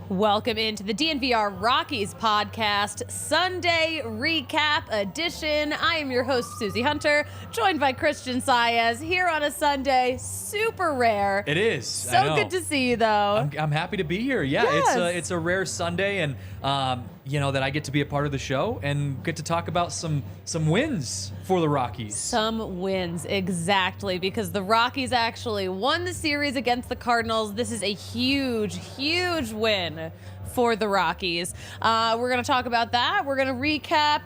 Welcome into the DNVR Rockies Podcast, Sunday Recap Edition. I am your host, Suzie Hunter, joined by Christian Saez here on a Sunday. Super rare. It is. So good to see you, though. I'm happy to be here. Yeah, yes. It's a rare Sunday, and that I get to be a part of the show and get to talk about some wins for the Rockies. Some wins, exactly, because the Rockies actually won the series against the Cardinals. This is a huge, huge win for the Rockies. We're going to talk about that. We're going to recap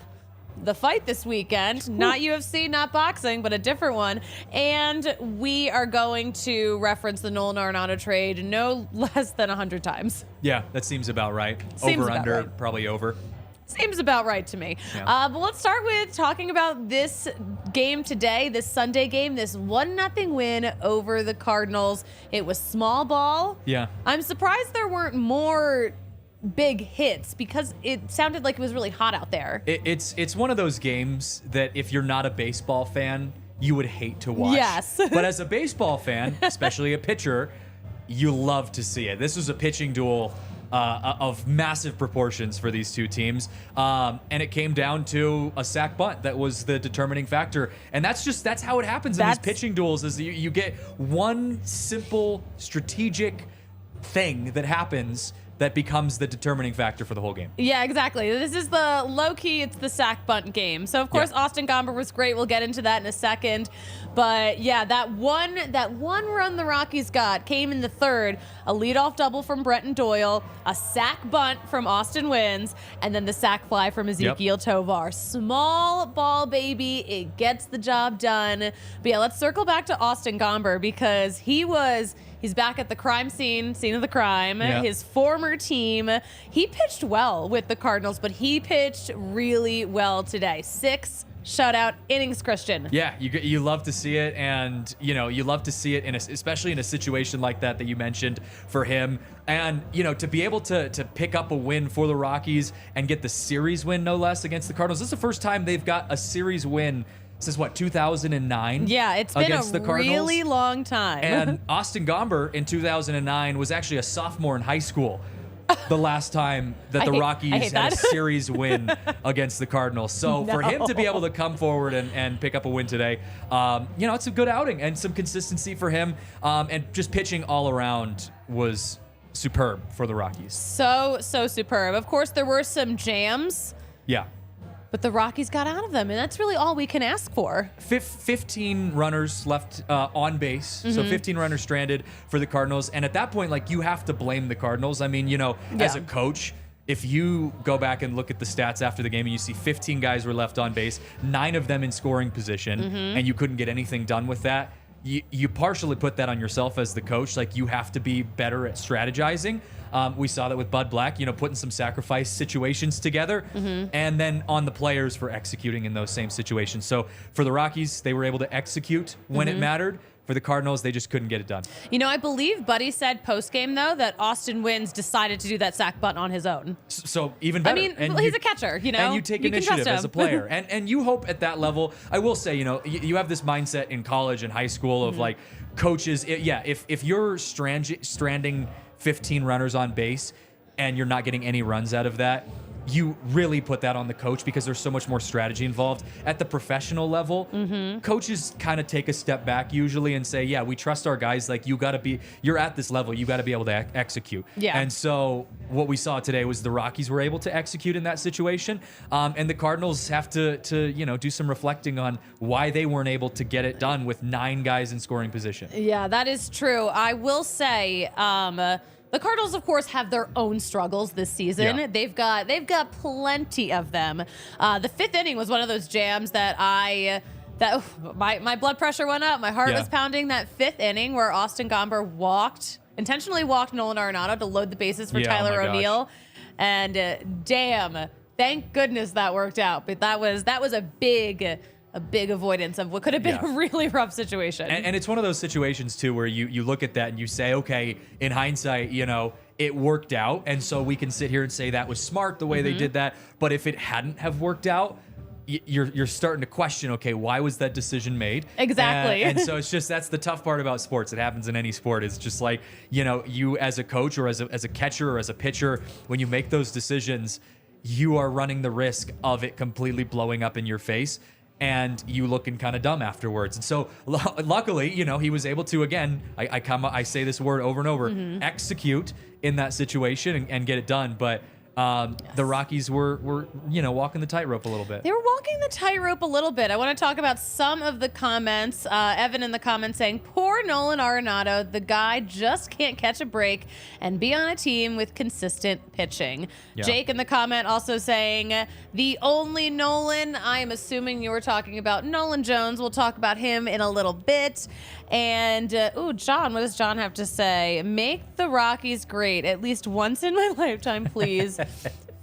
the fight this weekend. Not UFC, not boxing, but a different one. And we are going to reference the Nolan Arenado trade no less than 100 times. Yeah, that seems about right. Seems over, about under, right. Probably over. Seems about right to me. Yeah. But let's start with talking about this game today, this Sunday game, this 1-0 win over the Cardinals. It was small ball. Yeah. I'm surprised there weren't more big hits because it sounded like it was really hot out there. It's one of those games that if you're not a baseball fan, you would hate to watch. Yes. But as a baseball fan, especially a pitcher, you love to see it. This was a pitching duel of massive proportions for these two teams. And it came down to a sac bunt that was the determining factor. And that's how it happens in these pitching duels is you get one simple strategic thing that happens that becomes the determining factor for the whole game. Yeah, exactly. This is the low-key, it's the sac bunt game. So, of course, Austin Gomber was great. We'll get into that in a second. But, yeah, that one run the Rockies got came in the third. A leadoff double from Brenton Doyle, a sac bunt from Austin Wynns, and then the sac fly from Ezekiel Tovar. Small ball, baby. It gets the job done. But, yeah, let's circle back to Austin Gomber because he's back at the crime scene of the crime. Yeah. His former team. He pitched well with the Cardinals, but he pitched really well today. 6 shutout innings, Christian. Yeah, you love to see it, and you love to see it especially in a situation like that you mentioned for him, and to be able to pick up a win for the Rockies and get the series win no less against the Cardinals. This is the first time they've got a series win since 2009? Yeah, it's been against the Cardinals. Really long time. And Austin Gomber in 2009 was actually a sophomore in high school the last time that the Rockies had a series win against the Cardinals. So for him to be able to come forward and pick up a win today, it's a good outing and some consistency for him. And just pitching all around was superb for the Rockies. So superb. Of course, there were some jams. Yeah. But the Rockies got out of them, and that's really all we can ask for. 15 runners left on base, so 15 runners stranded for the Cardinals. And at that point, you have to blame the Cardinals. I mean, as a coach, if you go back and look at the stats after the game and you see 15 guys were left on base, 9 of them in scoring position, and you couldn't get anything done with that, you partially put that on yourself as the coach. You have to be better at strategizing. We saw that with Bud Black, putting some sacrifice situations together, and then on the players for executing in those same situations. So for the Rockies, they were able to execute when it mattered. For the Cardinals, they just couldn't get it done. I believe Buddy said post-game, though, that Austin Wynns decided to do that sac bunt on his own. So even better. I mean, he's a catcher, And you take initiative as a player. and you hope at that level, I will say, you have this mindset in college and high school of coaches. If you're stranding 15 runners on base and you're not getting any runs out of that, you really put that on the coach because there's so much more strategy involved. At the professional level, coaches kind of take a step back usually and say, yeah, we trust our guys. You're at this level, you got to be able to execute. Yeah. And so what we saw today was the Rockies were able to execute in that situation. And the Cardinals have to do some reflecting on why they weren't able to get it done with 9 guys in scoring position. Yeah, that is true. I will say, the Cardinals, of course, have their own struggles this season. Yeah. They've got plenty of them. The 5th inning was one of those jams that my blood pressure went up. My heart was pounding. That 5th inning where Austin Gomber intentionally walked Nolan Arenado to load the bases for Tyler O'Neill. And thank goodness that worked out. But that was a big avoidance of what could have been a really rough situation. And it's one of those situations, too, where you look at that and you say, okay, in hindsight, it worked out. And so we can sit here and say that was smart the way they did that. But if it hadn't have worked out, you're starting to question, okay, why was that decision made? Exactly. And so it's just, that's the tough part about sports. It happens in any sport. It's just like, you as a coach or as a catcher or as a pitcher, when you make those decisions, you are running the risk of it completely blowing up in your face and you looking kind of dumb afterwards. And so luckily, he was able to, again, I say this word over and over, execute in that situation and get it done. But the Rockies were walking the tightrope a little bit. They were walking the tightrope a little bit. I want to talk about some of the comments. Evan in the comments saying, poor Nolan Arenado. The guy just can't catch a break and be on a team with consistent pitching. Yeah. Jake in the comment also saying, the only Nolan. I am assuming you were talking about Nolan Jones. We'll talk about him in a little bit. And, John, what does John have to say? Make the Rockies great at least once in my lifetime, please.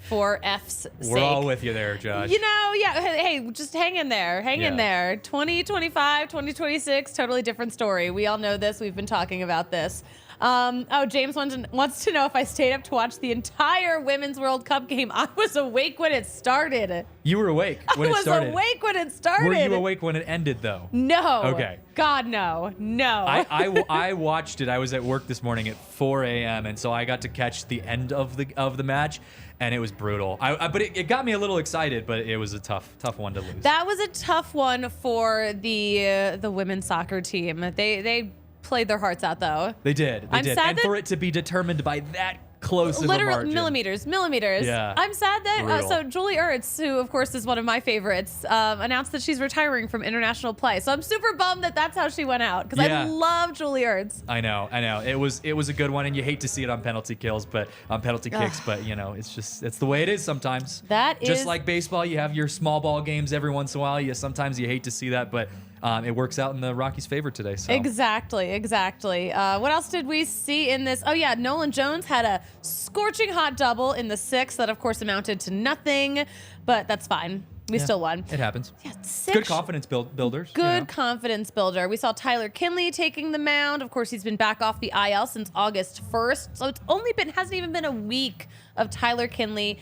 For F's sake. We're all with you there, Josh. Hey, just hang in there. Hang in there. 2025, 2026, totally different story. We all know this. We've been talking about this. James wants to know if I stayed up to watch the entire Women's World Cup game. I was awake when it started. You were awake when it started? I was awake when it started. Were you awake when it ended, though? No. Okay. God, no. No. I watched it. I was at work this morning at 4 a.m., and so I got to catch the end of the match, and it was brutal. But it got me a little excited, but it was a tough one to lose. That was a tough one for the women's soccer team. They played their hearts out, though. They did. I'm sad and for it to be determined by that close of a literal margin. millimeters. Yeah. I'm sad that Brutal. Julie Ertz, who of course is one of my favorites, announced that she's retiring from international play. So I'm super bummed that that's how she went out because I love Julie Ertz. I know. It was a good one, and you hate to see it on penalty kicks, but it's the way it is sometimes. That just is like baseball. You have your small ball games every once in a while. Sometimes you hate to see that, but it works out in the Rockies' favor today. So. Exactly. What else did we see in this? Oh, yeah, Nolan Jones had a scorching hot double in the sixth that, of course, amounted to nothing, but that's fine. We still won. It happens. Yeah, good confidence builders. Good confidence builder. We saw Tyler Kinley taking the mound. Of course, he's been back off the IL since August 1st, so hasn't even been a week of Tyler Kinley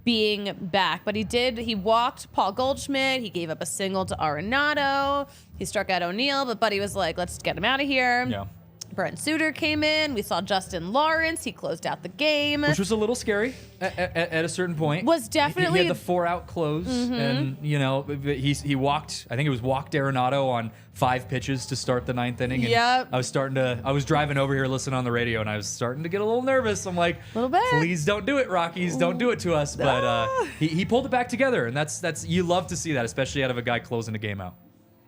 being back, but he walked Paul Goldschmidt. He gave up a single to Arenado. He struck out O'Neill, but Buddy was like, let's get him out of here. Yeah. Brent Suter came in. We saw Justin Lawrence. He closed out the game. Which was a little scary at a certain point. Was definitely. He had the 4-out close, and, he walked, I think it was walked Arenado on 5 pitches to start the 9th inning. And yep. I was driving over here listening on the radio, and I was starting to get a little nervous. I'm like, a little bit. Please don't do it, Rockies. Don't do it to us. But he pulled it back together, and that's you love to see that, especially out of a guy closing a game out.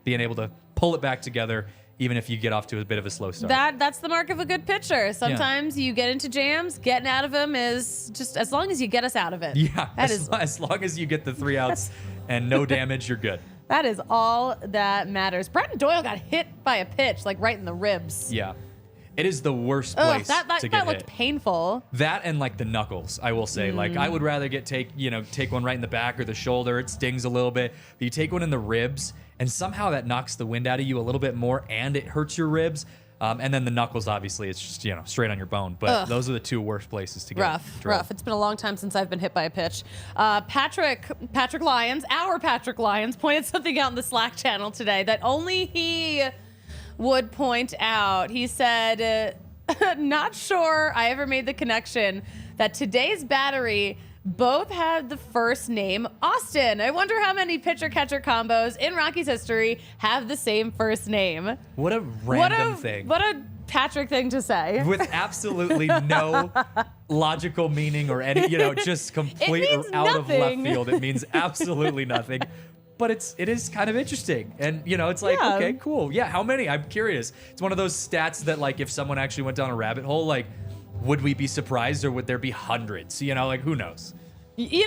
Being able to pull it back together, even if you get off to a bit of a slow start. That's the mark of a good pitcher. Sometimes you get into jams. Getting out of them is just as long as you get us out of it. Yeah, as long as you get the 3 outs and no damage, you're good. That is all that matters. Brenton Doyle got hit by a pitch, like right in the ribs. Yeah. It is the worst place to get hit. That looked painful. That and like the knuckles, I will say. Like I would rather take one right in the back or the shoulder. It stings a little bit. But you take one in the ribs, and somehow that knocks the wind out of you a little bit more, and it hurts your ribs. And then the knuckles, obviously, it's just straight on your bone. But those are the 2 worst places to get rough. It's been a long time since I've been hit by a pitch. Patrick Lyons, our Patrick Lyons, pointed something out in the Slack channel today that only he would point out. He said, not sure I ever made the connection that today's battery both have the first name Austin. I wonder how many pitcher-catcher combos in Rockies history have the same first name. What a random thing. What a Patrick thing to say. With absolutely no logical meaning or any, just complete out of left field. It means absolutely nothing. But it is kind of interesting. And, it's like, okay, cool. Yeah, how many? I'm curious. It's one of those stats that, like, if someone actually went down a rabbit hole, like, would we be surprised or would there be hundreds? Like, who knows?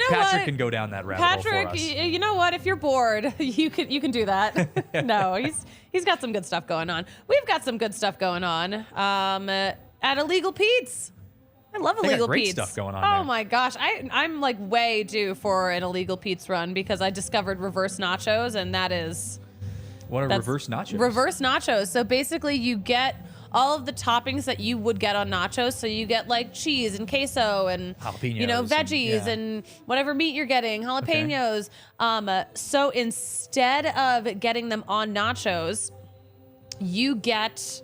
Patrick can go down that rabbit hole for us. You know what? If you're bored, you can do that. No, he's got some good stuff going on. We've got some good stuff going on at Illegal Pete's. I love Illegal great Pete's. Stuff going on Oh there. my gosh, I'm like way due for an Illegal Pete's run because I discovered reverse nachos, and that is What are reverse nachos? Reverse nachos. So basically, you get all of the toppings that you would get on nachos. So you get like cheese and queso and jalapenos, veggies and whatever meat you're getting, jalapenos. Okay. So instead of getting them on nachos, you get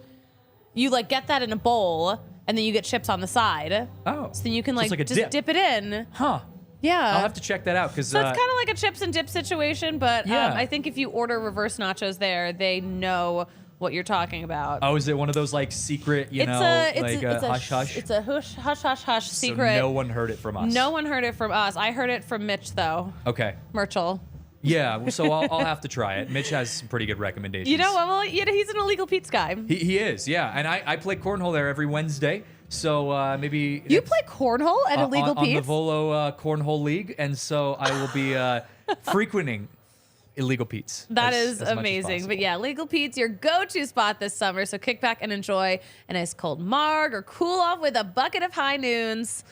that in a bowl, and then you get chips on the side. Oh. So then you can like just dip it in. Huh. Yeah. I'll have to check that out. So it's kind of like a chips and dip situation, but Yeah. I think if you order reverse nachos there, they know what you're talking about. Oh, is it one of those like secret, hush hush? It's a hush secret. So no one heard it from us. No one heard it from us. I heard it from Mitch though. Okay. Murchel. Yeah, so I'll have to try it. Mitch has some pretty good recommendations. You know what? Well, he's an Illegal Pete's guy. He is, yeah. And I play cornhole there every Wednesday. So maybe... You play cornhole at Illegal Pete's? On the Volo Cornhole League. And so I will be frequenting Illegal Pete's. That is amazing. But yeah, Illegal Pete's, your go-to spot this summer. So kick back and enjoy a nice cold marg or cool off with a bucket of High Noons.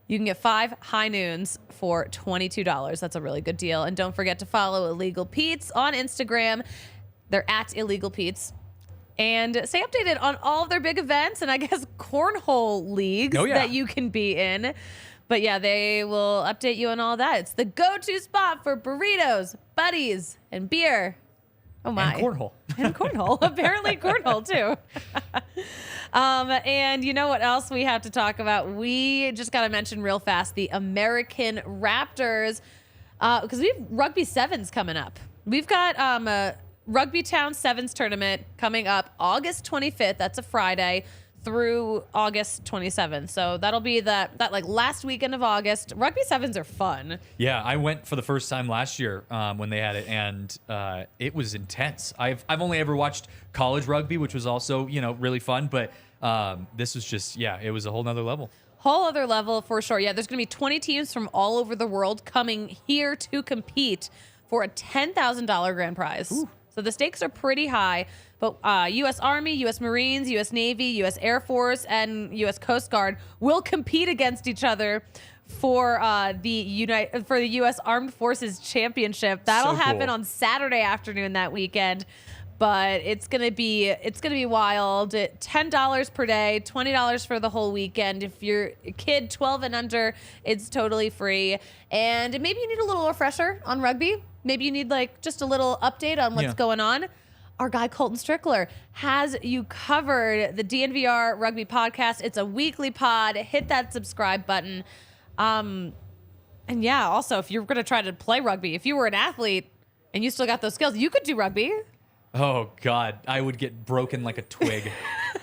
You can get 5 High Noons for $22. That's a really good deal. And don't forget to follow Illegal Pete's on Instagram. They're at Illegal Pete's. And stay updated on all of their big events and I guess cornhole leagues that you can be in. But yeah, they will update you on all that. It's the go-to spot for burritos, buddies, and beer. Oh my. And cornhole. And cornhole. Apparently cornhole too. And you know what else we have to talk about? We just got to mention real fast the American Raptors because we have Rugby Sevens coming up. We've got a Rugby Town Sevens tournament coming up August 25th. That's a Friday through August 27th. So that'll be that like last weekend of August. Rugby Sevens are fun. Yeah, I went for the first time last year when they had it, and it was intense. I've only ever watched college rugby, which was also really fun, but this was just it was a whole nother level. Whole other level for sure. Yeah, there's going to be 20 teams from all over the world coming here to compete for a $10,000 grand prize. Ooh. So the stakes are pretty high, but U.S. Army, U.S. Marines, U.S. Navy, U.S. Air Force, and U.S. Coast Guard will compete against each other for the U.S. Armed Forces Championship. That'll happen on Saturday afternoon that weekend, but it's gonna be wild. $10 per day, $20 for the whole weekend. If you're a kid 12 and under, it's totally free. And maybe you need a little refresher on rugby. Maybe you need like just a little update on what's going on. Our guy Colton Strickler has you covered. The DNVR Rugby Podcast. It's a weekly pod. Hit that subscribe button. And yeah, also if you're gonna try to play rugby, if you were an athlete and you still got those skills, you could do rugby. Oh God, I would get broken like a twig.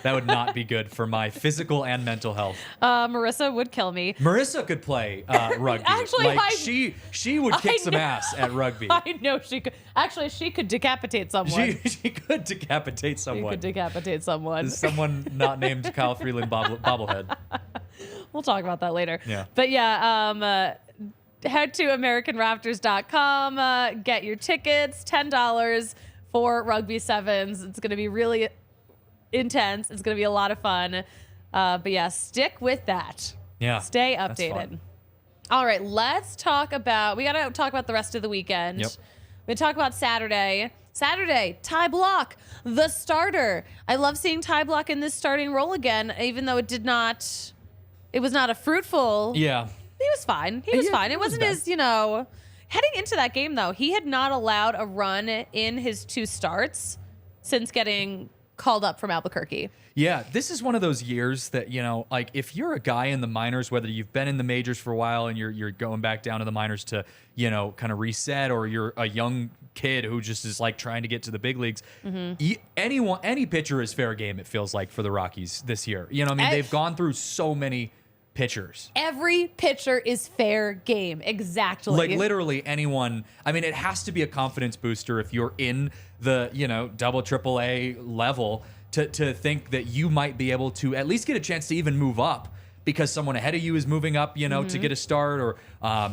That would not be good for my physical and mental health. Marissa would kill me. Marissa could play rugby. Actually, she would kick some ass at rugby. I know she could. Actually, she could decapitate someone. She could decapitate someone. She could decapitate someone. Someone not named Kyle Freeland bobblehead. We'll talk about that later. Yeah. But yeah, head to AmericanRaptors.com. Get your tickets. $10 for Rugby Sevens. It's going to be really intense. It's going to be a lot of fun. But yeah, stick with that. Yeah. Stay updated. All right, let's talk about, we got to talk about the rest of the weekend. Yep. We talk about Saturday. Saturday, Ty Block, the starter. I love seeing Ty Block in this starting role again, even though it was not a fruitful. Yeah. He was fine. He was fine. It wasn't as, heading into that game, though, he had not allowed a run in his 2 starts since getting called up from Albuquerque. Yeah, this is one of those years that, like if you're a guy in the minors, whether you've been in the majors for a while and you're going back down to the minors to, kind of reset, or you're a young kid who just is like trying to get to the big leagues, any pitcher is fair game, it feels like, for the Rockies this year. They've gone through so many pitchers. Every pitcher is fair game. Exactly. Like literally anyone. I mean, it has to be a confidence booster if you're in the, double AAA level to think that you might be able to at least get a chance to even move up because someone ahead of you is moving up, to get a start. Or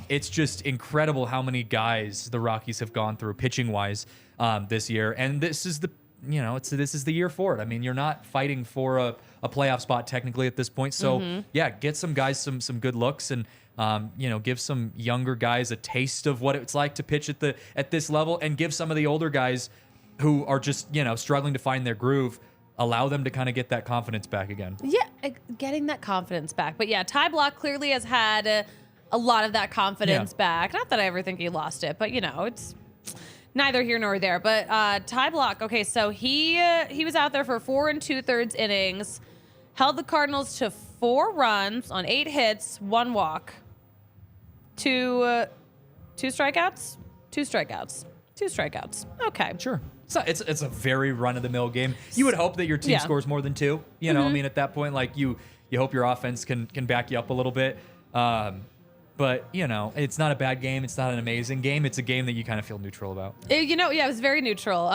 it's just incredible how many guys the Rockies have gone through pitching wise this year. And this is the this is the year for it. I mean, you're not fighting for a playoff spot technically at this point. So yeah, get some guys some good looks and give some younger guys a taste of what it's like to pitch at this level, and give some of the older guys who are just struggling to find their groove allow them to kind of get that confidence back again. Yeah, getting that confidence back. But yeah, Ty Block clearly has had a lot of that confidence back. Not that I ever think he lost it, but it's neither here nor there. But Ty Block, okay, so he was out there for 4 2/3 innings, held the Cardinals to 4 runs on 8 hits, 1 walk, 2 strikeouts, 2 strikeouts, 2 strikeouts. Okay, sure. It's a very run-of-the-mill game. You would hope that your team scores more than 2. You know, I mean, at that point, like you hope your offense can back you up a little bit. But, it's not a bad game. It's not an amazing game. It's a game that you kind of feel neutral about. It was very neutral.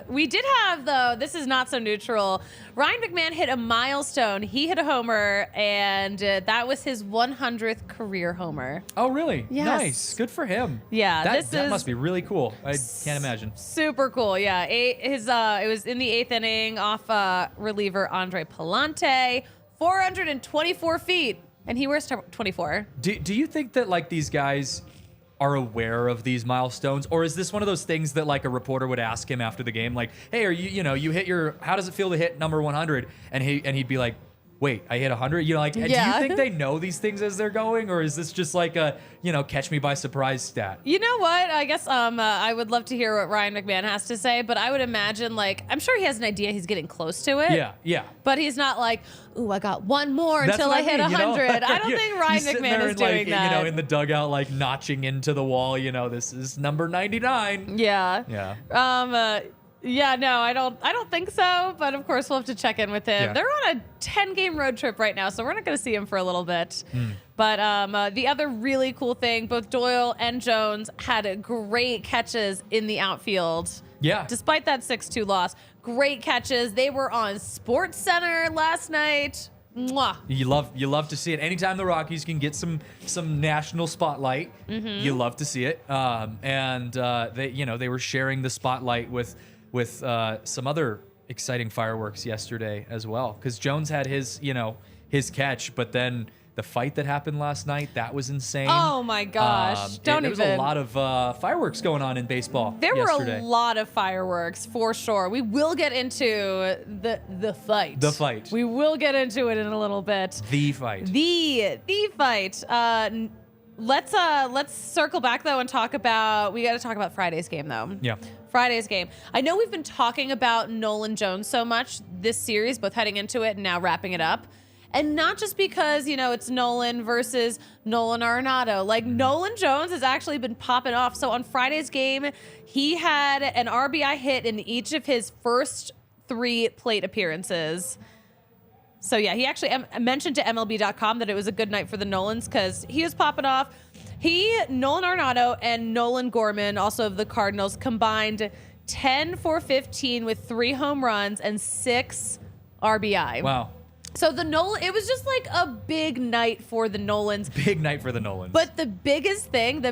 We did have, though, this is not so neutral. Ryan McMahon hit a milestone. He hit a homer, and that was his 100th career homer. Oh, really? Yes. Nice. Good for him. Yeah. That must be really cool. I can't imagine. Super cool. Yeah. It was in the 8th inning off reliever Andre Palante, 424 feet. And he wears 24. Do you think that like these guys are aware of these milestones, or is this one of those things that like a reporter would ask him after the game, like, "Hey, are you hit your? How does it feel to hit number 100?" And he'd be like, "Wait, I hit 100." Do you think they know these things as they're going, or is this just like a catch me by surprise stat? You know what? I guess I would love to hear what Ryan McMahon has to say, but I would imagine I'm sure he has an idea he's getting close to it. Yeah. But he's not like, "Ooh, I got one more until I hit 100." I don't think Ryan McMahon is doing that. In the dugout, like notching into the wall. This is number 99. Yeah. Yeah. Yeah, no, I don't think so. But of course, we'll have to check in with him. Yeah. They're on a 10-game road trip right now, so we're not going to see him for a little bit. But the other really cool thing, both Doyle and Jones had great catches in the outfield. Yeah. Despite that 6-2 loss, great catches. They were on SportsCenter last night. Mwah. You love to see it. Anytime the Rockies can get some national spotlight, you love to see it. And they were sharing the spotlight with some other exciting fireworks yesterday as well, because Jones had his catch, but then the fight that happened last night, that was insane. Oh my gosh. There was a lot of fireworks going on in baseball yesterday. Were a lot of fireworks for sure. We will get into the fight. The fight. We will get into it in a little bit. The fight. The fight. Let's circle back though and we got to talk about Friday's game though. Yeah. Friday's game. I know we've been talking about Nolan Jones so much this series, both heading into it and now wrapping it up. And not just because, it's Nolan versus Nolan Arenado. Nolan Jones has actually been popping off. So on Friday's game, he had an RBI hit in each of his first 3 plate appearances. So yeah, he actually mentioned to MLB.com that it was a good night for the Nolans because he was popping off. Nolan Arenado and Nolan Gorman, also of the Cardinals, combined 10 for 15 with 3 home runs and 6 RBI. Wow. So it was just like a big night for the Nolans. Big night for the Nolans. But the biggest thing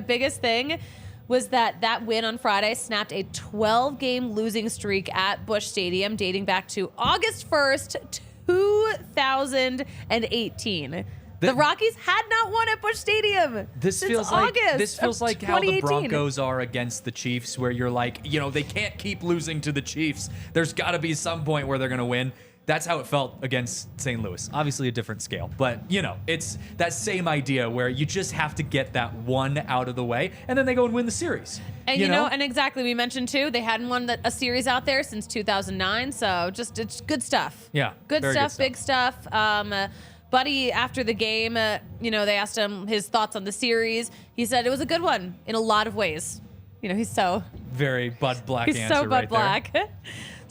was that win on Friday snapped a 12-game losing streak at Busch Stadium dating back to August 1st, 2018. The Rockies had not won at Busch Stadium since August. This feels like how the Broncos are against the Chiefs, where you're like, they can't keep losing to the Chiefs. There's got to be some point where they're going to win. That's how it felt against St. Louis. Obviously a different scale, but it's that same idea where you just have to get that one out of the way, and then they go and win the series. And and exactly, we mentioned too, they hadn't won a series out there since 2009, so it's good stuff. Yeah, good stuff, big stuff. Buddy, after the game, they asked him his thoughts on the series. He said it was a good one in a lot of ways. He's so very Bud Black. He's answer so Bud right Black. There.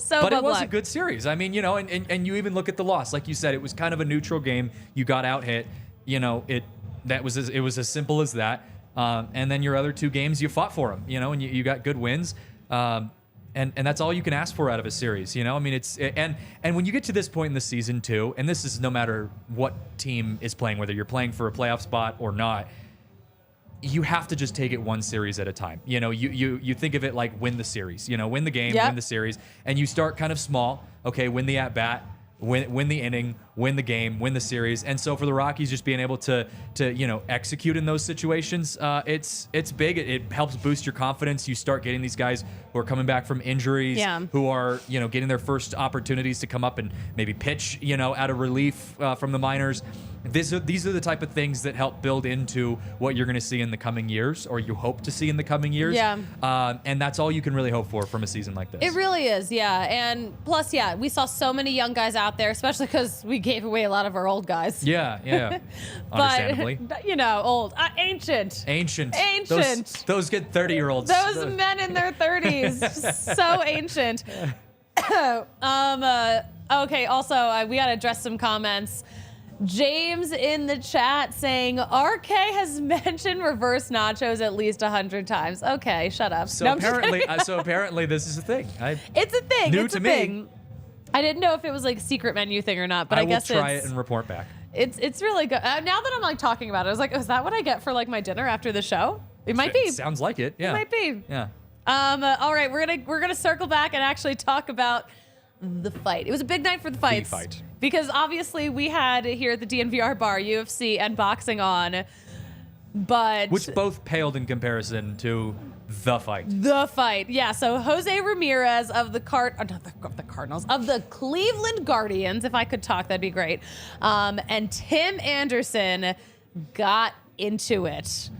But it was a good series. I mean, and you even look at the loss. Like you said, it was kind of a neutral game. You got out hit. It was as simple as that. And then your other 2 games, you fought for them. And you got good wins. And that's all you can ask for out of a series. I mean, and when you get to this point in the season too, and this is no matter what team is playing, whether you're playing for a playoff spot or not, you have to just take it one series at a time. You think of it like win the series, win the game, win the series, and you start kind of small. Okay, win the at bat, win the inning, win the game, win the series. And so for the Rockies, just being able to execute in those situations, it's big. It helps boost your confidence. You start getting these guys who are coming back from injuries, who are getting their first opportunities to come up and maybe pitch out of relief from the minors. These are the type of things that help build into what you're going to see in the coming years, or you hope to see in the coming years. Yeah. And that's all you can really hope for from a season like this. It really is, yeah. And plus, we saw so many young guys out there, especially because we gave away a lot of our old guys. Yeah. Understandably. But, old. Ancient. Those good 30-year-olds. Those men in their 30s. So ancient. Okay, also, we got to address some comments. James in the chat saying RK has mentioned reverse nachos at least 100 times. Okay, shut up. So apparently this is a thing. It's a thing. New it's to a me. thing. I didn't know if it was like a secret menu thing or not, but I guess will try it and report back. It's really good. Now that I'm like talking about it, I was like, is that what I get for like my dinner after the show? It might be. Sounds like it. Yeah. It might be. Yeah. All right, we're gonna circle back and actually talk about the fight. It was a big night for the fights. The fight. Because obviously we had here at the DNVR bar UFC and boxing on, but which both paled in comparison to the fight. The fight, yeah. So Jose Ramirez of the Cardinals, of the Cleveland Guardians, if I could talk, that'd be great. And Tim Anderson got into it.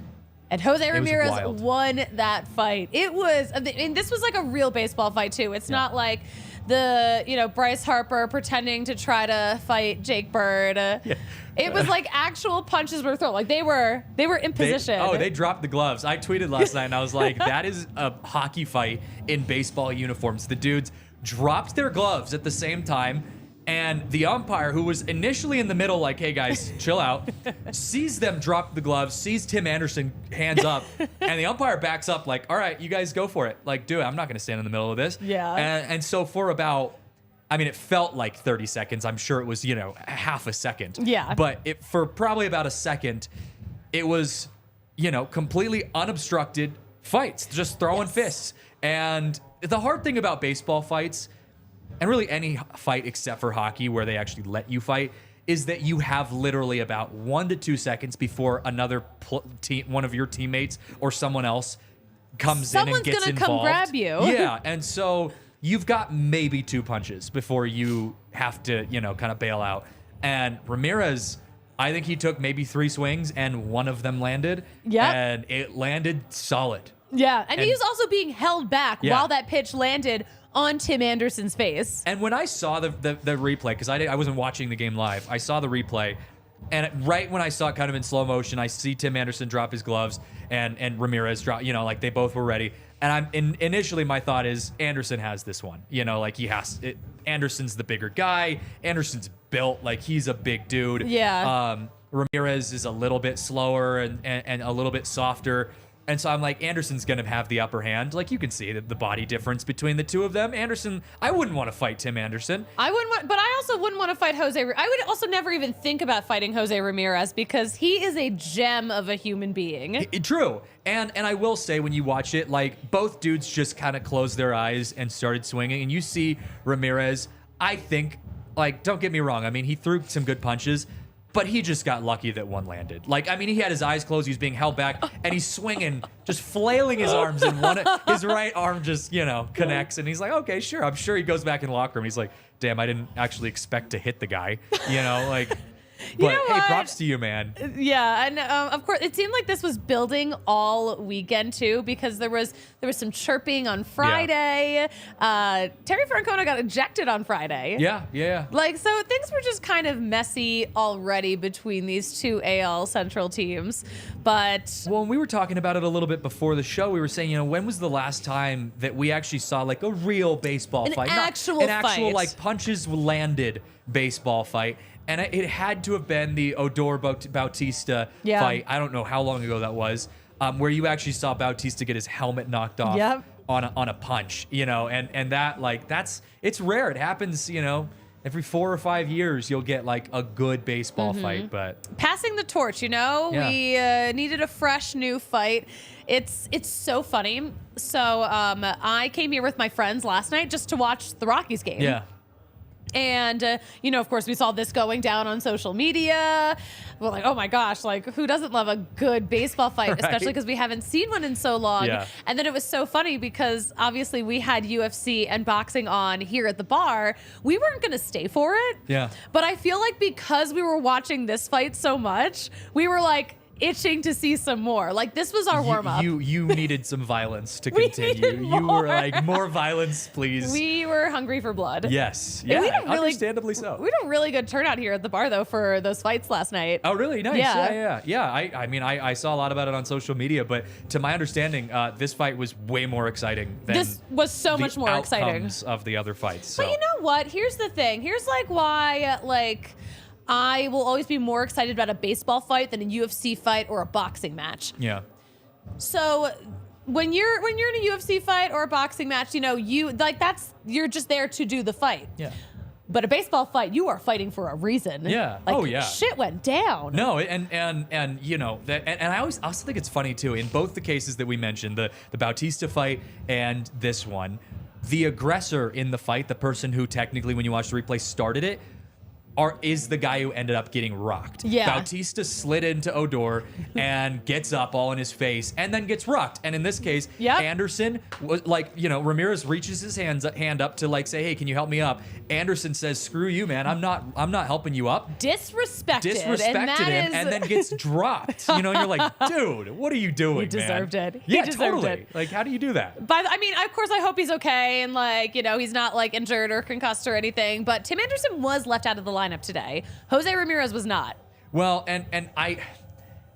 And Jose Ramirez won that fight. It was, and this was like a real baseball fight too. It's not like the, Bryce Harper pretending to try to fight Jake Bird. It was like actual punches were thrown. Like they were in position. They dropped the gloves. I tweeted last night and I was like, that is a hockey fight in baseball uniforms. The dudes dropped their gloves at the same time. And the umpire, who was initially in the middle, like, hey, guys, chill out, sees them drop the gloves, sees Tim Anderson hands up, and the umpire backs up like, all right, you guys go for it. Like, do it. I'm not going to stand in the middle of this. Yeah. And so for about, it felt like 30 seconds. I'm sure it was, half a second. Yeah. But for probably about a second, it was, completely unobstructed fights, just throwing fists. And the hard thing about baseball fights, and really any fight except for hockey where they actually let you fight, is that you have literally about 1 to 2 seconds before another one of your teammates or someone else comes in and gets involved. Someone's gonna come grab you. Yeah, and so you've got maybe 2 punches before you have to, kind of bail out. And Ramirez, I think he took maybe 3 swings and one of them landed. Yeah. And it landed solid. Yeah, and he was also being held back while that pitch landed on Tim Anderson's face. And when I saw the replay, because I wasn't watching the game live, I saw the replay, and right when I saw it kind of in slow motion, I see Tim Anderson drop his gloves and Ramirez drop, like they both were ready. And initially my thought is Anderson has this one, like he has it. Anderson's the bigger guy. Anderson's built like he's a big dude. Yeah. Ramirez is a little bit slower and a little bit softer. And so I'm like, Anderson's going to have the upper hand. Like, you can see the body difference between the two of them. Anderson, I wouldn't want to fight Tim Anderson. I wouldn't, but I also wouldn't want to fight Jose. I would also never even think about fighting Jose Ramirez because he is a gem of a human being. True. And I will say, when you watch it, like, both dudes just kind of closed their eyes and started swinging. And you see Ramirez, I think, like, don't get me wrong. He threw some good punches. But he just got lucky that one landed. Like, he had his eyes closed. He was being held back. And he's swinging, just flailing his arms. And his right arm just, connects. And he's like, okay, sure. I'm sure he goes back in the locker room. He's like, damn, I didn't actually expect to hit the guy. But hey, props to you, man. Yeah, and of course, it seemed like this was building all weekend too, because there was some chirping on Friday. Yeah. Terry Francona got ejected on Friday. Yeah. So things were just kind of messy already between these two AL Central teams. But when we were talking about it a little bit before the show, we were saying, when was the last time that we actually saw like a real baseball fight, an actual like punches landed baseball fight? And it had to have been the Odor Bautista fight. I don't know how long ago that was, where you actually saw Bautista get his helmet knocked off on a punch, and that it's rare. It happens, every 4 or 5 years you'll get like a good baseball fight. But passing the torch, we needed a fresh new fight. It's so funny. So I came here with my friends last night just to watch the Rockies game. Yeah. And, you know, of course, we saw this going down on social media. We're like, oh my gosh, like, who doesn't love a good baseball fight, Right. especially because we haven't seen one in so long. Yeah. And then it was so funny because obviously we had UFC and boxing on here at the bar. We weren't going to stay for it. Yeah. But I feel like because we were watching this fight so much, we were like, itching to see some more. Like, this was our warm-up. You needed some violence to We continue. needed You more. were like, more violence, please. We were hungry for blood. Yes. And Yeah, we didn't really- understandably so. We had a really good turnout here at the bar, though, for those fights last night. Oh, really? Nice. Yeah. Yeah. I mean, I saw a lot about it on social media, but to my understanding, this fight was way more exciting than This was so the much more exciting. outcomes of the other fights. So. But you know what? Here's the thing. Here's like why I will always be more excited about a baseball fight than a UFC fight or a boxing match. Yeah. So when you're in a UFC fight or a boxing match, you know, you're just there to do the fight. Yeah. But a baseball fight, you are fighting for a reason. Yeah. Like, Oh, yeah. Shit went down. No, and you know that, and I also think it's funny too. In both the cases that we mentioned, the Bautista fight and this one, the aggressor in the fight, the person who technically, when you watch the replay, started it, is the guy who ended up getting rocked. Yeah. Bautista slid into Odor and gets up all in his face and then gets rocked. And in this case, Yep. Anderson was like, you know, Ramirez reaches his hand up to like say, hey, can you help me up? Anderson says, screw you, man. I'm not helping you up. Disrespected Him and then gets dropped. You know, and you're like, dude, what are you doing, He deserved man? it. He Yeah, deserved totally. it. Like, how do you do that? I mean, of course, I hope he's okay and, like, you know, he's not, like, injured or concussed or anything. But Tim Anderson was left out of the lineup today. Jose Ramirez was not. Well,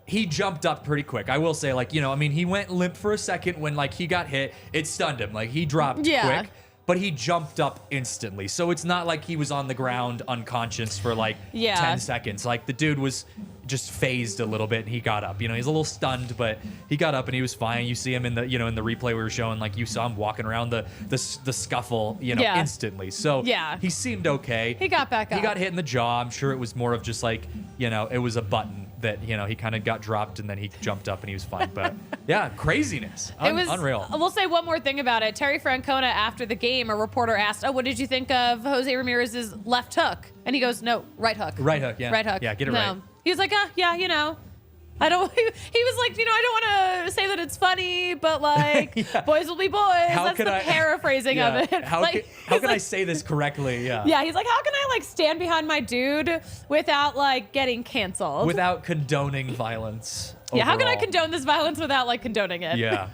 he jumped up pretty quick. I will say, like, you know, I mean, he went limp for a second when, like, he got hit. It stunned him. Like, he dropped Yeah. quick, but he jumped up instantly. So it's not like he was on the ground unconscious for, like, Yeah. 10 seconds. Like, the dude was just phased a little bit and he got up. You know, he's a little stunned, but he got up and he was fine. You see him in the, you know, in the replay we were showing, like, you saw him walking around the scuffle, you know, Yeah. instantly. So Yeah. he seemed okay. He got back up. He got hit in the jaw. I'm sure it was more of just like, you know, it was a button that, you know, he kind of got dropped and then he jumped up and he was fine. But yeah, craziness. It was Unreal. We'll say one more thing about it. Terry Francona, after the game, a reporter asked, "Oh, what did you think of Jose Ramirez's left hook?" And he goes, "No, right hook." Right hook, yeah. Right hook. Yeah, get it no. right. He was like, yeah, you know. I don't. He was like, you know, I don't want to say that it's funny, but like, Yeah. boys will be boys. That's the paraphrasing Yeah. of it. How Like, how he's can I like- say this correctly? Yeah. Yeah, he's like, how can I like stand behind my dude without like getting canceled? Without condoning violence. yeah, how can I overall. condone this violence without like condoning it? Yeah.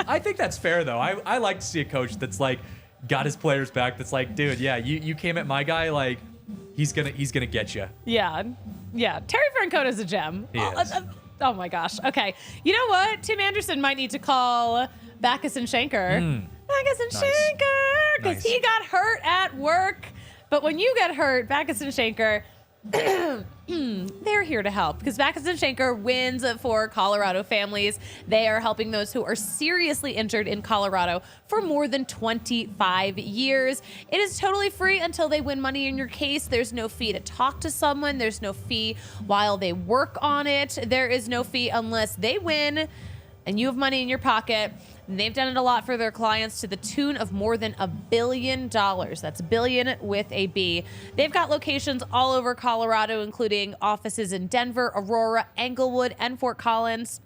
I think that's fair though. I like to see a coach that's like got his players back. That's like, dude, yeah, you came at my guy, like he's gonna get you. Yeah. Terry Francona's a gem. He is. Oh my gosh. Okay. You know what? Tim Anderson might need to call Backus and Schenker. Backus and Nice. Schenker, because Nice. he got hurt at work. But when you get hurt, Backus and Schenker, they're here to help, because Backus and Schenker wins for Colorado families. They are helping those who are seriously injured in Colorado for more than 25 years. It is totally free until they win money in your case. There's no fee to talk to someone. There's no fee while they work on it. There is no fee unless they win and you have money in your pocket. And they've done it a lot for their clients to the tune of more than $1 billion. That's billion with a B. They've got locations all over Colorado, including offices in Denver, Aurora, Englewood, and Fort Collins.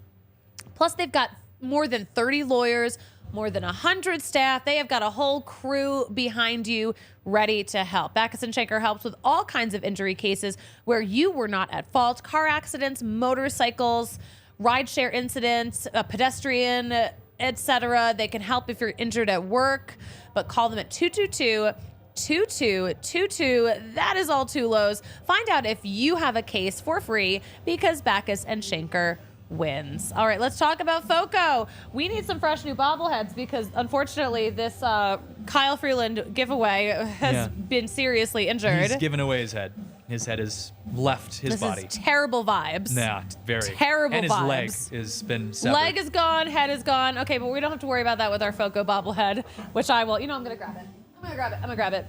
Plus, they've got more than 30 lawyers, more than 100 staff. They have got a whole crew behind you ready to help. Backus and Schenker helps with all kinds of injury cases where you were not at fault: car accidents, motorcycles, rideshare incidents, pedestrian, etc. They can help if you're injured at work, but call them at 222-2222. That is all Tulos. Find out if you have a case for free, because Backus and Schenker wins. All right, let's talk about FOCO. We need some fresh new bobbleheads because, unfortunately, this Kyle Freeland giveaway has been seriously injured. He's given away his head. His head has left his body. This is terrible vibes. Yeah, very. Terrible and his vibes. leg has been severed. Leg is gone, head is gone. Okay, but we don't have to worry about that with our FOCO bobblehead, which I will. You know, I'm going to grab it. I'm going to grab it.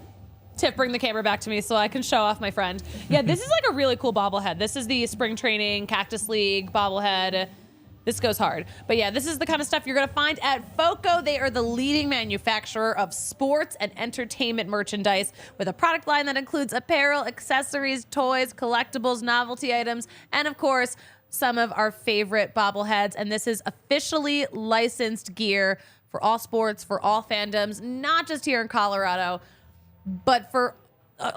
Tiff, bring the camera back to me so I can show off my friend. Yeah, this is like a really cool bobblehead. This is the Spring Training Cactus League bobblehead. This goes hard. But yeah, this is the kind of stuff you're going to find at FOCO. They are the leading manufacturer of sports and entertainment merchandise with a product line that includes apparel, accessories, toys, collectibles, novelty items, and of course, some of our favorite bobbleheads. And this is officially licensed gear for all sports, for all fandoms, not just here in Colorado, but for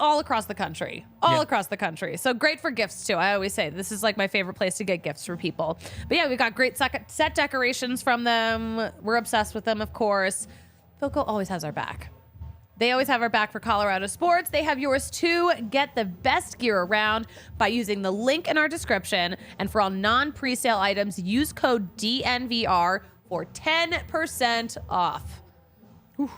all across the country. Across the country. So great for gifts, too. I always say this is like my favorite place to get gifts for people. But yeah, we've got great set decorations from them. We're obsessed with them, of course. FOCO always has our back. They always have our back for Colorado sports. They have yours, too. Get the best gear around by using the link in our description. And for all non-presale items, use code DNVR for 10% off. Whew.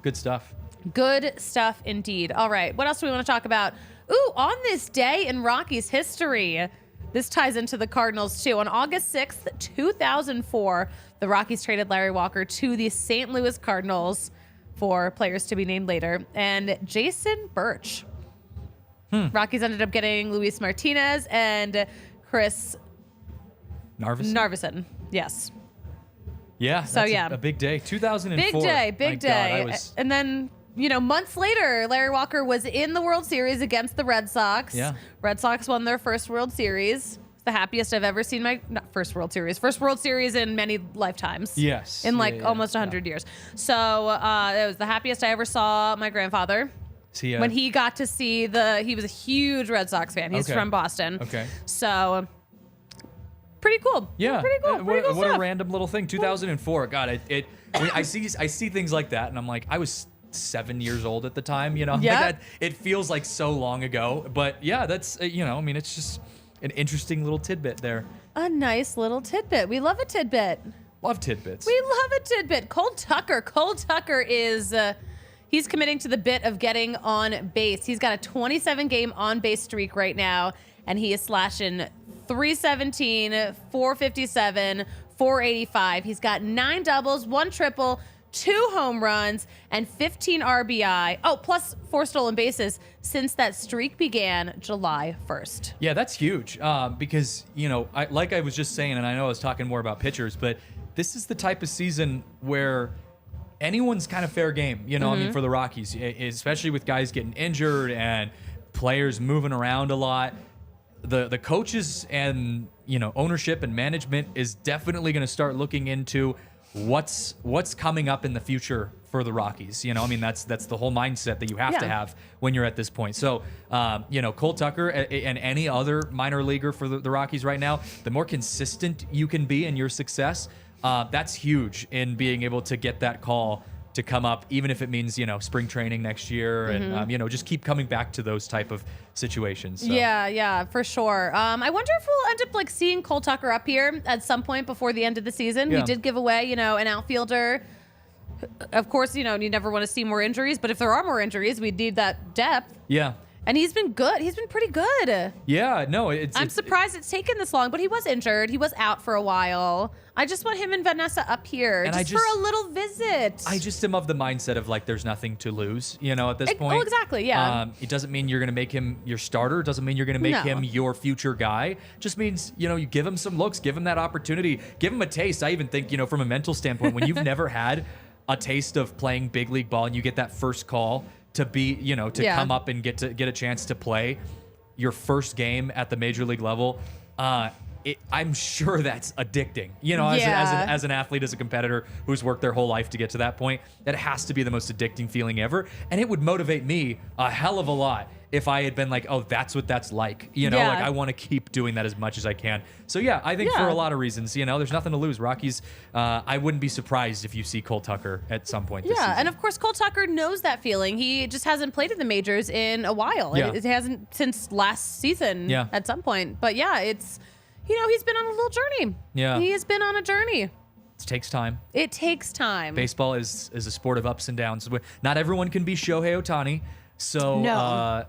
Good stuff. Good stuff indeed. All right, what else do we want to talk about? Ooh, on this day in Rockies history, this ties into the Cardinals too. On August 6th, 2004, the Rockies traded Larry Walker to the St. Louis Cardinals for players to be named later, and Jason Birch. Rockies ended up getting Luis Martinez and Chris Narveson. Yes. Yeah. So yeah, a big day. 2004. Big day. And then, months later, Larry Walker was in the World Series against the Red Sox. Yeah. Red Sox won their first World Series. It's the happiest I've ever seen first World Series in many lifetimes. Yes. In almost 100 years. So it was the happiest I ever saw my grandfather. When he got to see he was a huge Red Sox fan. He's from Boston. Okay. So pretty cool. Yeah. Pretty cool. What a random little thing. 2004. God, I see things like that, and I'm like, I was 7 years old at the time. Like it feels like so long ago. But yeah, that's it's just an interesting little tidbit there. A nice little tidbit. We love a tidbit. Love tidbits. We love a tidbit. Cole Tucker is he's committing to the bit of getting on base. He's got a 27-game on-base streak right now, and he is slashing 317, 457, 485. He's got 9 doubles, 1 triple, 2 home runs, and 15 RBI. Oh, plus 4 stolen bases since that streak began July 1st. Yeah, that's huge because, like I was just saying, and I know I was talking more about pitchers, but this is the type of season where anyone's kind of fair game, for the Rockies, especially with guys getting injured and players moving around a lot. The coaches and, ownership and management is definitely going to start looking into what's coming up in the future for the Rockies. That's the whole mindset that you have to have when you're at this point. So, Cole Tucker and any other minor leaguer for the Rockies right now, the more consistent you can be in your success, that's huge in being able to get that call to come up, even if it means, spring training next year and, just keep coming back to those type of situations. So. Yeah, for sure. I wonder if we'll end up seeing Cole Tucker up here at some point before the end of the season. Yeah. We did give away, an outfielder. Of course, you never want to see more injuries, but if there are more injuries, we need that depth. Yeah. And he's been good. He's been pretty good. Yeah, no, I'm surprised it's taken this long, but he was injured. He was out for a while. I just want him and Vanessa up here and just for a little visit. I just am of the mindset of there's nothing to lose, at this point. Oh, exactly, yeah. It doesn't mean you're going to make him your starter. It doesn't mean you're going to make him your future guy. It just means, you give him some looks, give him that opportunity, give him a taste. I even think, from a mental standpoint, when you've never had a taste of playing big league ball and you get that first call to be, come up and get a chance to play your first game at the major league level, I'm sure that's addicting. As an athlete, as a competitor who's worked their whole life to get to that point, that has to be the most addicting feeling ever. And it would motivate me a hell of a lot if I had been like, oh, that's what that's like. I want to keep doing that as much as I can. So yeah, I think for a lot of reasons, there's nothing to lose. Rockies, I wouldn't be surprised if you see Cole Tucker at some point this season. And of course, Cole Tucker knows that feeling. He just hasn't played in the majors in a while. Yeah. It hasn't since last season at some point. But yeah, it's, he's been on a little journey. Yeah. He has been on a journey. It takes time. It takes time. Baseball is a sport of ups and downs. Not everyone can be Shohei Ohtani. So, no. I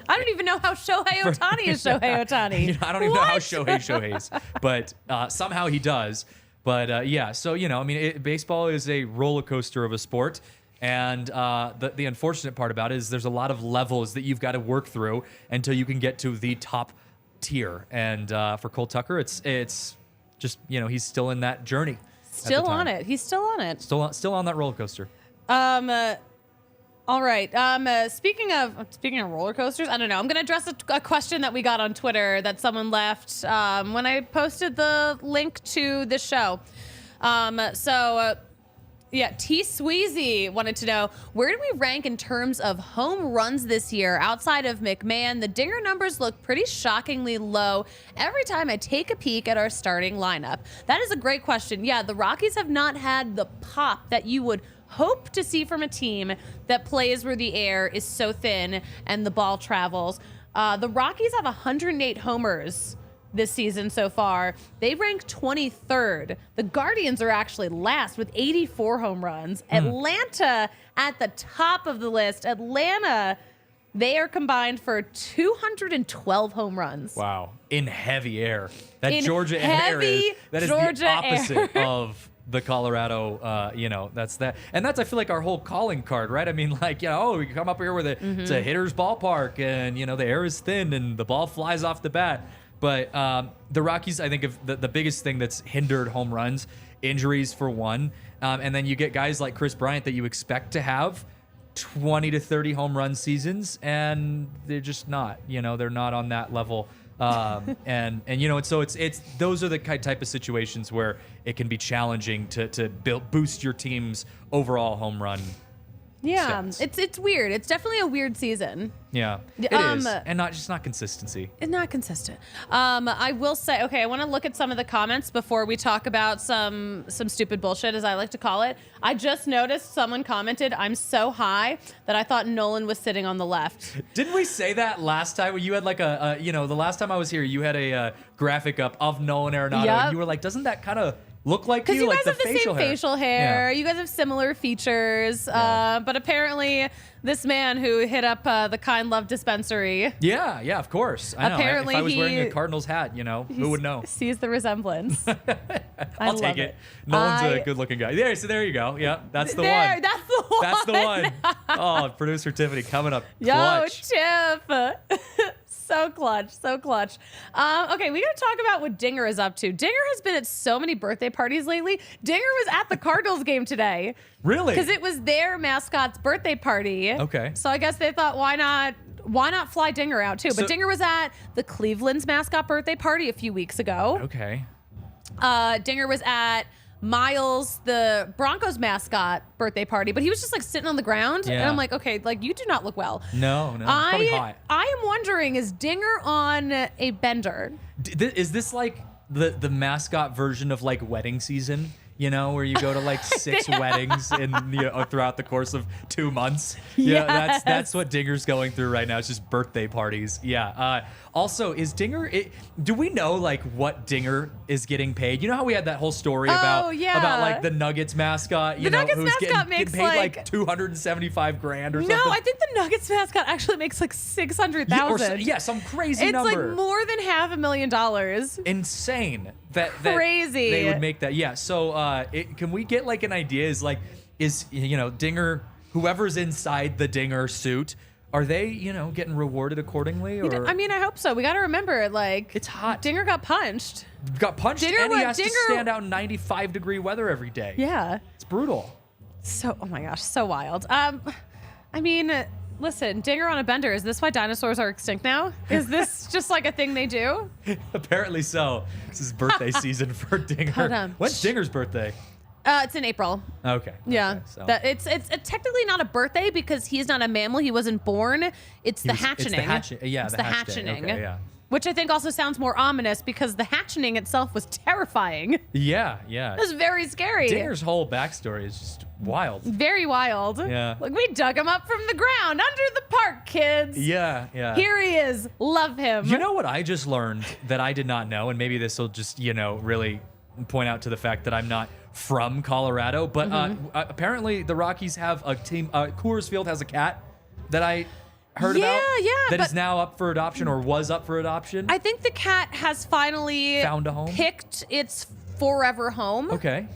don't even know how Shohei Ohtani is Shohei Ohtani. I don't even know how Shohei is, but somehow he does. But so, baseball is a roller coaster of a sport. And the unfortunate part about it is there's a lot of levels that you've got to work through until you can get to the top tier. And for Cole Tucker, it's just, he's still in that journey. Still on it. He's still on it. Still on that roller coaster. All right. Speaking of roller coasters, I don't know. I'm gonna address a question that we got on Twitter that someone left when I posted the link to this show. T. Suzie wanted to know, where do we rank in terms of home runs this year? Outside of McMahon, the dinger numbers look pretty shockingly low every time I take a peek at our starting lineup. That is a great question. Yeah, the Rockies have not had the pop that you would hope to see from a team that plays where the air is so thin and the ball travels. The Rockies have 108 homers this season so far. They rank 23rd. The Guardians are actually last with 84 home runs. Atlanta at the top of the list. Atlanta, they are combined for 212 home runs. Wow. In heavy air. That In Georgia air is Georgia the opposite air. of the Colorado, that's that. And that's, I feel like, our whole calling card, right? I mean, like, we come up here with it's a hitter's ballpark and, the air is thin and the ball flies off the bat. But the Rockies, I think, of the biggest thing that's hindered home runs, injuries for one. And then you get guys like Chris Bryant that you expect to have 20 to 30 home run seasons, and they're just not. They're not on that level. And so it's those are the type of situations where it can be challenging to boost your team's overall home run. Yeah, stats. it's weird. It's definitely a weird season. Yeah, it is, and not consistency. It's not consistent. I will say, okay, I want to look at some of the comments before we talk about some stupid bullshit, as I like to call it. I just noticed someone commented, "I'm so high that I thought Nolan was sitting on the left." Didn't we say that last time? You had like the last time I was here, you had a graphic up of Nolan Arenado, and you were like, "Doesn't that kind of look like because you guys have the same hair. facial hair. Yeah. You guys have similar features. But apparently, this man who hit up the Kind Love dispensary. Yeah, of course. I know. Apparently, if I was wearing a Cardinals hat, who would know? Sees the resemblance. I'll take it. Nolan's a good-looking guy. There you go. Yeah, that's the one. That's the one. That's the one. Oh, producer Tiffany coming up. Yo, Clutch. Tiff. So clutch. Okay, we got to talk about what Dinger is up to. Dinger has been at so many birthday parties lately. Dinger was at the Cardinals game today. Really? Because it was their mascot's birthday party. Okay. So I guess they thought, why not fly Dinger out too? But Dinger was at the Cleveland's mascot birthday party a few weeks ago. Okay. Dinger was at Miles, the Broncos mascot birthday party, but he was just like sitting on the ground. Yeah. And I'm like, okay, like you do not look well. No. It's probably hot. I am wondering, is Dinger on a bender? Is this like the mascot version of like wedding season? Where you go to like 6 weddings throughout the course of 2 months. Yes. Yeah, that's what Dinger's going through right now. It's just birthday parties. Yeah. Also, is Dinger? Do we know like what Dinger is getting paid? You know how we had that whole story about like the Nuggets mascot. Nuggets who's mascot getting paid like $275,000 or something. No, I think the Nuggets mascot actually makes like $600,000. Yeah, some crazy number. It's like more than $500,000. Insane. That crazy. They would make that. Yeah. So can we get like an idea? Is Dinger, whoever's inside the Dinger suit, are they getting rewarded accordingly? Or I hope so. We got to remember, like, it's hot. Dinger got punched. And he has to stand out in 95-degree weather every day. Yeah. It's brutal. So, oh my gosh, so wild. Listen, Dinger on a bender. Is this why dinosaurs are extinct now? Is this just like a thing they do? Apparently so. This is birthday season for Dinger. When's Dinger's birthday? It's in April. Okay. Yeah. Okay, so. It's technically not a birthday because he's not a mammal. He wasn't born. It's the hatchening. It's the hatchening. Okay, yeah. Which I think also sounds more ominous because the hatchening itself was terrifying. Yeah. It was very scary. Dinger's whole backstory is just wild. Very wild. Yeah. Like, we dug him up from the ground under the park, kids. Yeah. Here he is. Love him. You know what I just learned that I did not know, and maybe this will just, really point out to the fact that I'm not from Colorado, but apparently the Rockies have a team. Coors Field has a cat that I heard about. That is now up for adoption or was up for adoption. I think the cat has finally found a home, picked its forever home. Okay.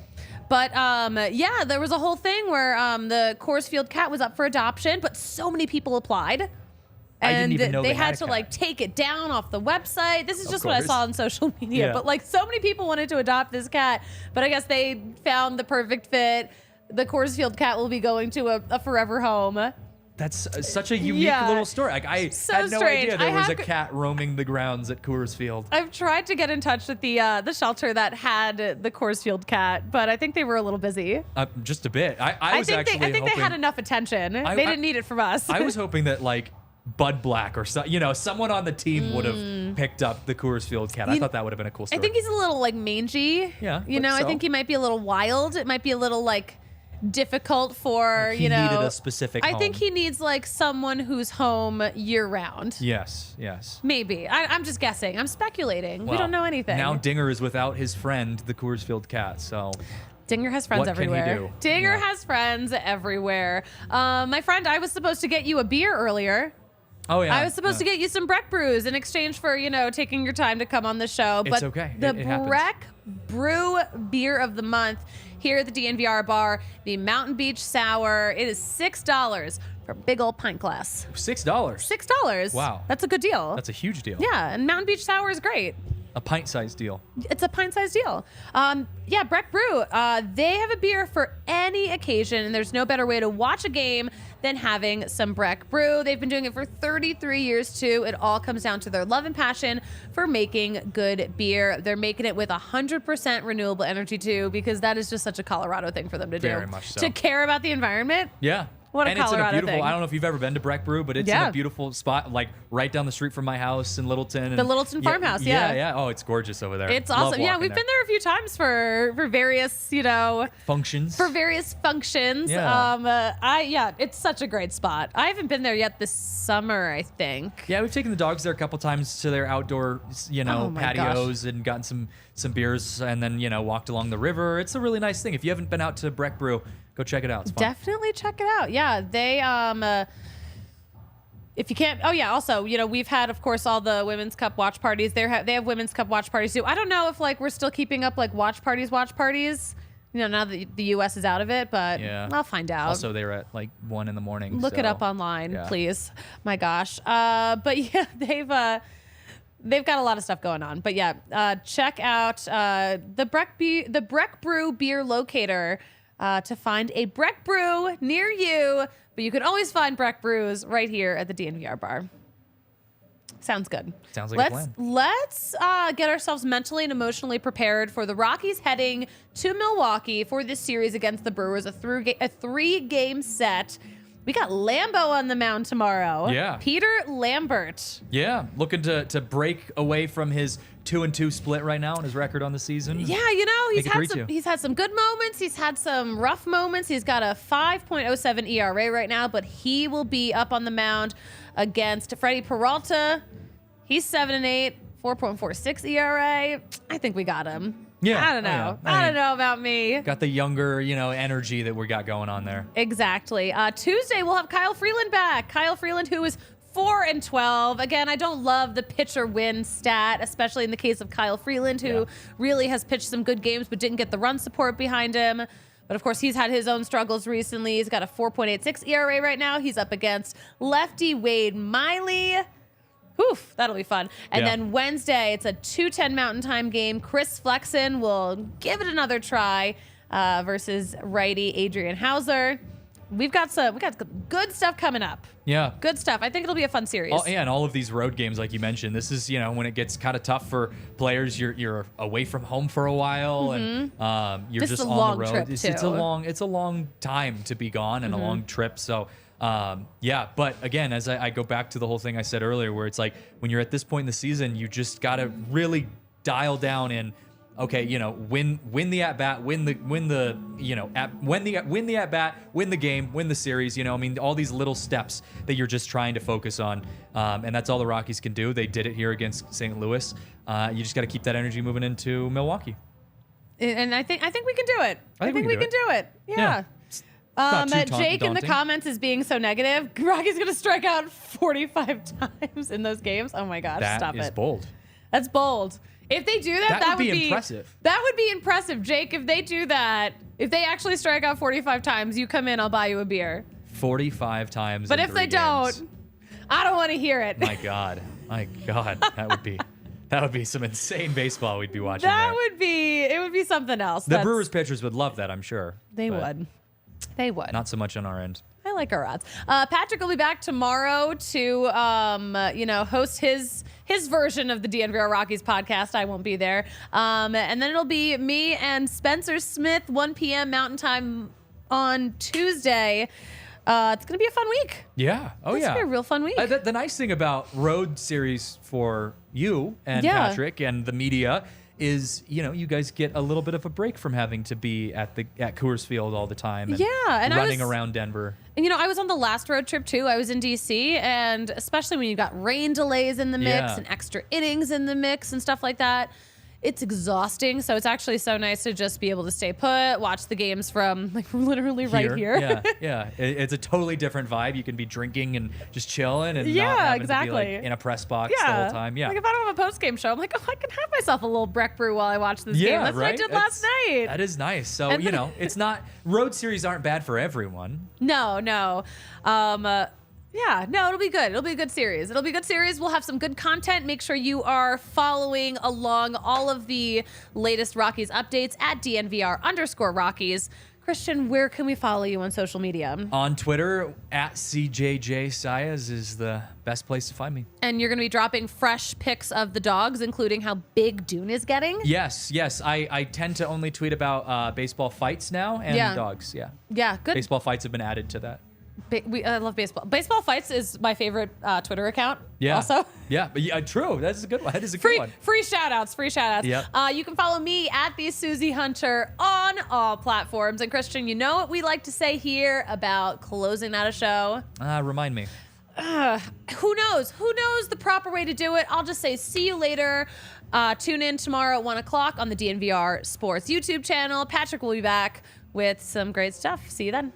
But there was a whole thing where the Coors Field cat was up for adoption, but so many people applied I didn't And even know they they had had a to cat. like take it down off the website. This is Of just what I course. saw on social media. Yeah. But like so many people wanted to adopt this cat, but I guess they found the perfect fit. The Coors Field cat will be going to a forever home. That's such a unique Yeah. little story. Like I So had no strange. idea there I was a have- cat roaming the grounds at Coors Field. I've tried to get in touch with the shelter that had the Coors Field cat, but I think they were a little busy. Just a bit. I was I actually think hoping, they had enough attention. They didn't need it from us. I was hoping that like Bud Black or someone on the team would have picked up the Coors Field cat. I thought that would have been a cool story. I think he's a little like mangy. Yeah, You but know, I so? think he might be a little wild. It might be a little like difficult for, Like, he you know. needed a specific I think home. he needs like someone who's home year round. Yes. Maybe. I'm just guessing. I'm speculating. we Well, don't know anything. Now Dinger is without his friend, the Coors Field cat. So Dinger has friends What can he everywhere. do? Dinger Yeah. has friends everywhere. My friend, I was supposed to get you a beer earlier. oh yeah, I was supposed to get you some Breck brews in exchange for, taking your time to come on the show. But It's okay. the It happens. Breck Brew Beer of the Month here at the DNVR bar, the Mountain Beach Sour. It is $6 for a big old pint glass. $6. $6. Wow. That's a good deal. That's a huge deal. Yeah, and Mountain Beach Sour is great. A pint-sized deal. It's a pint-sized deal. Yeah, Breck Brew, they have a beer for any occasion, and there's no better way to watch a game than having some Breck Brew. They've been doing it for 33 years, too. It all comes down to their love and passion for making good beer. They're making it with 100% renewable energy, too, because that is just such a Colorado thing for them to do. Very much so. To care about the environment. Yeah. What a and it's in a Colorado beautiful, thing. I don't know if you've ever been to Breck Brew, but it's in Yeah. a beautiful spot, like right down the street from my house in Littleton. And The Littleton farmhouse, yeah. Yeah. Oh, it's gorgeous over there. It's Love awesome. Yeah, walking we've there. been there a few times for various, Functions. for various functions. Yeah. It's such a great spot. I haven't been there yet this summer, I think. Yeah, we've taken the dogs there a couple times to their outdoor, Oh my patios and gotten some beers and then, walked along the river. It's a really nice thing. If you haven't been out to Breck Brew, go check it out. It's fun. Definitely check it out. Yeah, they if you can't, also, we've had, of course, all the Women's Cup watch parties. They have Women's Cup watch parties too. I don't know if we're still keeping up watch parties. Now that the U.S. is out of it, but Yeah. I'll find out. Also, they were at 1 in the morning. Look it so, up online, yeah. please. My gosh. But yeah, they've got a lot of stuff going on. But yeah, check out the Breck Brew Beer Locator to find a Breck Brew near you. But you can always find Breck Brews right here at the DNVR bar. Sounds good. Sounds like a plan. Let's get ourselves mentally and emotionally prepared for the Rockies heading to Milwaukee for this series against the Brewers, a 3-game set. We got Lambo on the mound tomorrow. Yeah. Peter Lambert. Yeah, looking to break away from his 2-2 split right now on his record on the season. Yeah, he's had some good moments. He's had some rough moments. He's got a 5.07 ERA right now, but he will be up on the mound against Freddie Peralta. He's 7-8, 4.46 ERA. I think we got him. Yeah. I don't know. Oh, yeah. I don't know about me. Got the younger, energy that we got going on there. Exactly. Tuesday, we'll have Kyle Freeland back. Kyle Freeland, who is 4-12. Again, I don't love the pitcher win stat, especially in the case of Kyle Freeland, who really has pitched some good games but didn't get the run support behind him. But of course, he's had his own struggles recently. He's got a 4.86 ERA right now. He's up against lefty Wade Miley. Oof, that'll be fun. And then Wednesday, it's a 2:10 Mountain Time game. Chris Flexen will give it another try versus righty Adrian Hauser. We got good stuff coming up. Yeah. Good stuff. I think it'll be a fun series. And all of these road games, like you mentioned, this is, when it gets kind of tough for players, you're away from home for a while and you're This just is a on long the road. trip, It's a long time to be gone and a long trip. So but again, as I go back to the whole thing I said earlier, where it's like when you're at this point in the season, you just got to really dial down and okay, win the at bat, win the at bat, win the game, win the series. All these little steps that you're just trying to focus on, and that's all the Rockies can do. They did it here against St. Louis. You just got to keep that energy moving into Milwaukee. And I think we can do it. I think we can do it. Yeah. Yeah. Not too Jake in the daunting. comments is being so negative. Rocky's going to strike out 45 times in those games. Oh my gosh, stop That is it. bold. That's bold. If they do that, That would be impressive. That would be impressive, Jake. If they do that, if they actually strike out 45 times, you come in, I'll buy you a beer. 45 times. But in if they 3 games. don't, I don't want to hear it. My God, that would be some insane baseball we'd be watching. It would be something else. The Brewers pitchers would love that, I'm sure. They would. Not so much on our end. I like our odds. Patrick will be back tomorrow to, host his version of the DNVR Rockies podcast. I won't be there. And then it'll be me and Spencer Smith, 1 p.m. Mountain Time on Tuesday. It's going to be a fun week. Yeah. Oh, It's going to be a real fun week. The nice thing about road series for you and Patrick and the media is, you guys get a little bit of a break from having to be at Coors Field all the time and running around Denver. And, I was on the last road trip, too. I was in D.C., and especially when you got rain delays in the mix and extra innings in the mix and stuff like that, it's exhausting. So it's actually so nice to just be able to stay put, watch the games from literally right here. Yeah. It's a totally different vibe. You can be drinking and just chilling and not having to be in a press box the whole time. Yeah. Like if I don't have a post-game show, I'm like, I can have myself a little Breck brew while I watch this game. That's what I did last night. That is nice. So, it's not, road series aren't bad for everyone. No. It'll be good. It'll be a good series. We'll have some good content. Make sure you are following along all of the latest Rockies updates at DNVR_Rockies. Christian, where can we follow you on social media? On Twitter, at CJJ Saez is the best place to find me. And you're going to be dropping fresh pics of the dogs, including how big Dune is getting? Yes. I tend to only tweet about baseball fights now and dogs. Yeah, good. Baseball fights have been added to that. I love baseball. Baseball Fights is my favorite Twitter account. Yeah. Also. Yeah, but true. That's a good one. That is a good one. Free shout outs. Yep. You can follow me at the Suzie Hunter on all platforms. And Christian, you know what we like to say here about closing out a show? Remind me. Who knows? Who knows the proper way to do it? I'll just say see you later. Tune in tomorrow at 1 o'clock on the DNVR Sports YouTube channel. Patrick will be back with some great stuff. See you then.